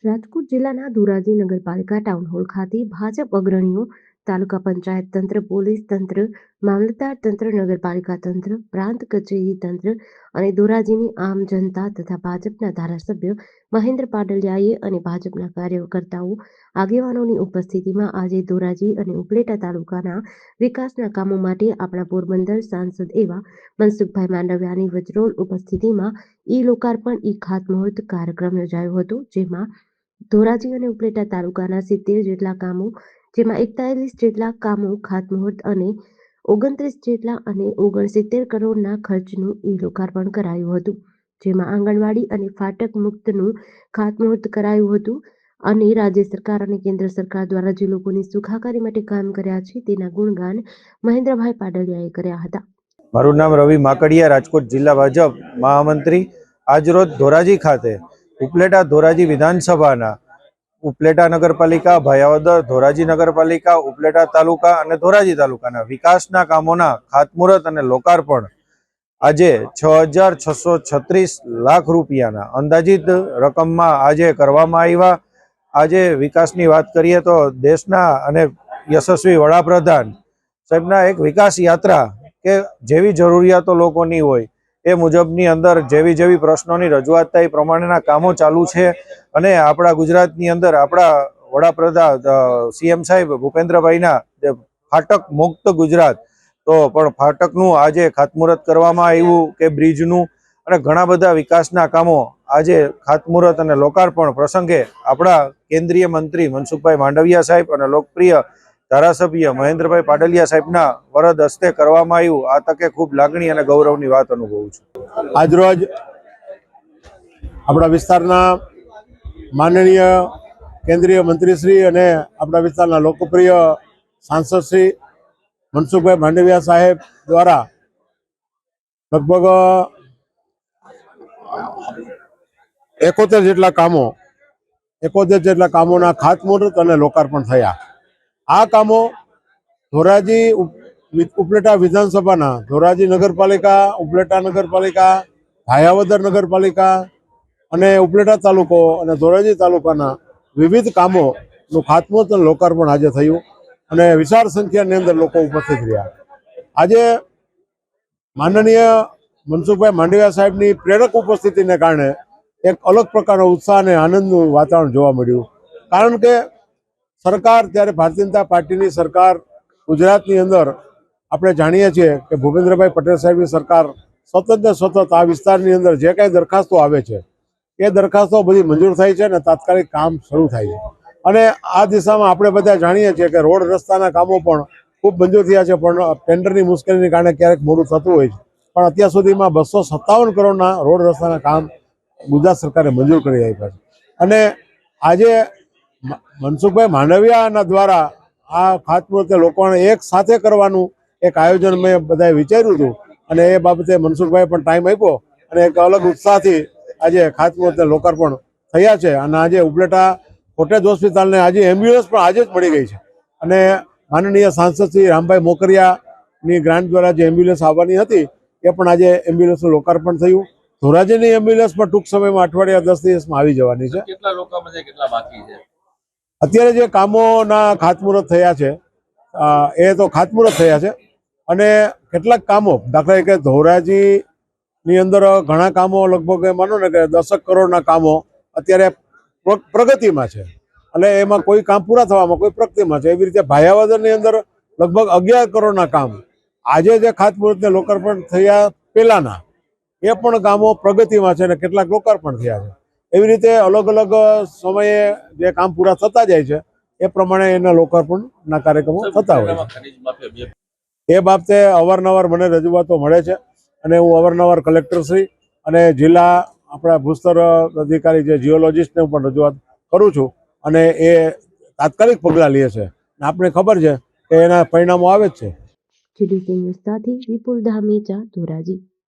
રાજકોટ જિલ્લાના ધોરાજી નગરપાલિકા town hall ખાતે ભાજપ અગ્રણીઓ, તાલુકા પંચાયત તંત્ર, પોલીસ તંત્ર, મામલતદાર તંત્ર, નગરપાલિકા તંત્ર, પ્રાંત કચેરી તંત્ર અને ધોરાજીની આમ જનતા તથા ભાજપના ધારાસભ્ય મહેન્દ્ર પાડલિયાએ અને ભાજપના કાર્યકર્તાઓ આગેવાનોની ઉપસ્થિતિમાં આજે ધોરાજી અને ઉપલેટા તાલુકાના વિકાસના કામો માટે આપણા પોરબંદર સાંસદ એવા મનસુખભાઈ માંડવિયાની વજરોલ ઉપસ્થિતિમાં ઈ લોકાર્પણ ઈ ખાતમુહૂર્ત કાર્યક્રમ યોજાયો હતો, જેમાં ધોરાજી અને ઉપલેટા તાલુકાના 70 જેટલા કામો, જેમાં 41 જેટલા કામો ખાતમુહૂર્ત અને 29 જેટલા અને 69 કરોડના ખર્ચનું ઈ લોકાર્પણ કરાયું હતું, જેમાં આંગણવાડી અને ફાટક મુક્તનું ખાતમુહૂર્ત કરાયું હતું અને રાજ્ય સરકાર અને કેન્દ્ર સરકાર દ્વારા જે લોકોની સુખાકારી માટે કામ કર્યા છે તેના ગુણગાન મહેન્દ્રભાઈ પાડલિયાએ કર્યા હતા। મારું નામ રવિ માકડિયા, રાજકોટ જિલ્લા ભાજપ મહામંત્રી। આજરોજ ધોરાજી ખાતે ઉપલેટા ધોરાજી વિધાનસભાના ઉપલેટા નગરપાલિકા, ભાયાવદર ધોરાજી નગરપાલિકા, ઉપલેટા તાલુકા અને ધોરાજી તાલુકાના વિકાસના કામોના ખાતમુહૂર્ત અને લોકાર્પણ આજે 6,636 લાખ રૂપિયાના અંદાજિત રકમમાં આજે કરવામાં આવ્યા। આજે વિકાસની વાત કરીએ તો દેશના અને યશસ્વી વડાપ્રધાન સાહેબના એક વિકાસ યાત્રા કે જેવી જરૂરિયાતો લોકોની હોય એ મુજબની અંદર જેવી પ્રશ્નોની રજૂઆત થાય એ પ્રમાણેના કામો ચાલુ છે અને આપણા ગુજરાતની અંદર આપણા વડાપ્રધાન સીએમ સાહેબ ભૂપેન્દ્રભાઈના જે ફાટક મુક્ત ગુજરાત, તો પણ ફાટકનું આજે ખાતમુહૂર્ત કરવામાં આવ્યું કે બ્રિજનું અને ઘણા બધા વિકાસના કામો આજે ખાતમુહૂર્ત અને લોકાર્પણ પ્રસંગે આપણા કેન્દ્રીય મંત્રી મનસુખભાઈ માંડવિયા સાહેબ અને લોકપ્રિય ધારાસભ્ય મહેન્દ્રભાઈ પાડલિયા સાહેબના વરદ હસ્તે કરવામાં આવ્યું। આ તકે ખૂબ લાગણી અને ગૌરવની વાત અનુભવું છું। આજરોજ આપણા વિસ્તારના માનનીય કેન્દ્રીય મંત્રીશ્રી અને આપણા વિસ્તારના લોકપ્રિય સાંસદ શ્રી મનસુખભાઈ માંડવિયા સાહેબ દ્વારા લગભગ 71 જેટલા કામોના ખાતમુહૂર્ત અને લોકાર્પણ થયા। આ કામો ધોરાજી ઉપલેટા વિધાનસભાના ધોરાજી નગરપાલિકા, ઉપલેટા નગરપાલિકા, ભાયાવદર નગરપાલિકા અને ઉપલેટા તાલુકો અને ધોરાજી તાલુકાના વિવિધ કામોનું ખાતમુહૂર્ત અને લોકાર્પણ આજે થયું અને વિશાળ સંખ્યાની અંદર લોકો ઉપસ્થિત રહ્યા। આજે માનનીય મનસુખભાઈ માંડવિયા સાહેબની પ્રેરક ઉપસ્થિતિને કારણે એક અલગ પ્રકારનો ઉત્સાહ અને આનંદનું વાતાવરણ જોવા મળ્યું, કારણ કે સરકાર ત્યારે ભારતીય જનતા પાર્ટીની સરકાર ગુજરાતની અંદર આપણે જાણીએ છીએ કે ભૂપેન્દ્રભાઈ પટેલ સાહેબની સરકાર સતત આ વિસ્તારની અંદર જે કાંઈ દરખાસ્તો આવે છે એ દરખાસ્તો બધી મંજૂર થાય છે અને તાત્કાલિક કામ શરૂ થાય છે અને આ દિશામાં આપણે બધા જાણીએ છીએ કે રોડ રસ્તાના કામો પણ ખૂબ મંજૂર થયા છે, પણ ટેન્ડરની મુશ્કેલીને કારણે ક્યારેક મોડું થતું હોય છે, પણ અત્યાર સુધીમાં 257 કરોડના રોડ રસ્તાના કામ ગુજરાત સરકારે મંજૂર કરી આપ્યા છે અને આજે મનસુખભાઈ માંડવિયાના દ્વારા આ ખાતમુહૂર્તે લોકોને એક સાથે કરવાનું એક આયોજન મેં બધાએ વિચાર્યું હતું અને એ બાબતે મનસુખભાઈ પણ ટાઈમ આપ્યો અને એક અલગ ઉત્સાહથી આજે ખાતમુહૂર્તે લોકાર્પણ થયા છે અને આજે ઉપલેટા કોટેજ હોસ્પિટલને આજે એમ્બ્યુલન્સ પણ આજે જ મળી ગઈ છે અને માનનીય સાંસદ શ્રી રામભાઈ મોકરિયાની ગ્રાન્ટ દ્વારા જે એમ્બ્યુલન્સ આવવાની હતી એ પણ આજે એમ્બ્યુલન્સનું લોકાર્પણ થયું। ધોરાજીની એમ્બ્યુલન્સ પણ ટૂંક સમયમાં અઠવાડિયા 10 દિવસમાં આવી જવાની છે। કેટલા લોકોમાં છે, કેટલા બાકી છે? અત્યારે જે કામોના ખાતમુહૂર્ત થયા છે એ તો ખાતમુહૂર્ત થયા છે અને કેટલાક કામો, દાખલા તરીકે ધોરાજીની અંદર ઘણા કામો લગભગ માનો ને કે 10 કરોડના કામો અત્યારે પ્રગતિમાં છે અને એમાં કોઈ કામ પૂરા થવામાં, કોઈ પ્રગતિમાં છે। એવી રીતે ભાયાવદરની અંદર લગભગ 11 કરોડના કામ આજે જે ખાતમુહૂર્તને લોકાર્પણ થયા પહેલાના એ પણ કામો પ્રગતિમાં છે અને કેટલાક લોકાર્પણ થયા છે। એવી રીતે અલગ અલગ સમયે જે કામ પૂરા થતા જાય છે એ પ્રમાણે એના લોકાર્પણના કાર્યક્રમો થતા હોય છે। એ બાબતે અવારનવાર મને રજૂઆતો મળે છે અને હું અવારનવાર કલેક્ટરશ્રી અને જિલ્લા આપણા ભૂસ્તર અધિકારી જે જીઓલોજીસ્ટને પણ રજૂઆત કરું છું અને એ તાત્કાલિક પગલાં લે છે। આપણે ખબર છે કે એના પરિણામો આવે જ છે। જીડીસી ન્યૂઝ સાથે વિપુલ ધામેચા, ધોરાજી।